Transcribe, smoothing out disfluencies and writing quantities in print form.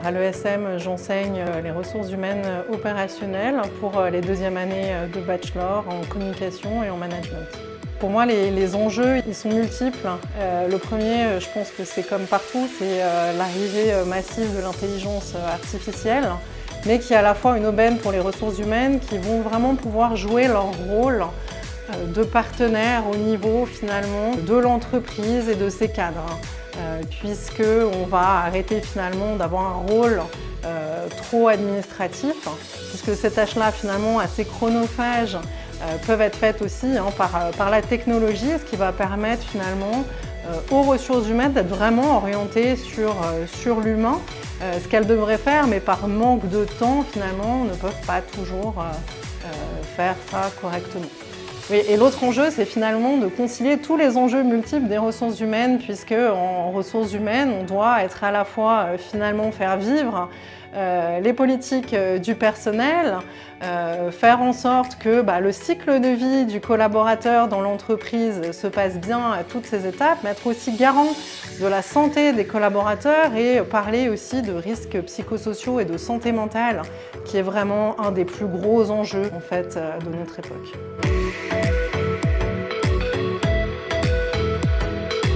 à l'ESM, j'enseigne les ressources humaines opérationnelles pour les deuxièmes années de bachelor en communication et en management. Pour moi, les enjeux, ils sont multiples. Le premier, je pense que c'est comme partout, c'est l'arrivée massive de l'intelligence artificielle, mais qui est à la fois une aubaine pour les ressources humaines qui vont vraiment pouvoir jouer leur rôle de partenaire au niveau finalement de l'entreprise et de ses cadres, puisqu'on va arrêter finalement d'avoir un rôle trop administratif, puisque ces tâches-là finalement assez chronophages peuvent être faites aussi par la technologie, ce qui va permettre finalement aux ressources humaines d'être vraiment orientées sur l'humain, ce qu'elles devraient faire, mais par manque de temps finalement ne peuvent pas toujours faire ça correctement. Oui, et l'autre enjeu, c'est finalement de concilier tous les enjeux multiples des ressources humaines, puisque en ressources humaines, on doit être à la fois finalement faire vivre les politiques du personnel, faire en sorte que le cycle de vie du collaborateur dans l'entreprise se passe bien à toutes ces étapes, mais être aussi garant de la santé des collaborateurs et parler aussi de risques psychosociaux et de santé mentale, qui est vraiment un des plus gros enjeux en fait, de notre époque.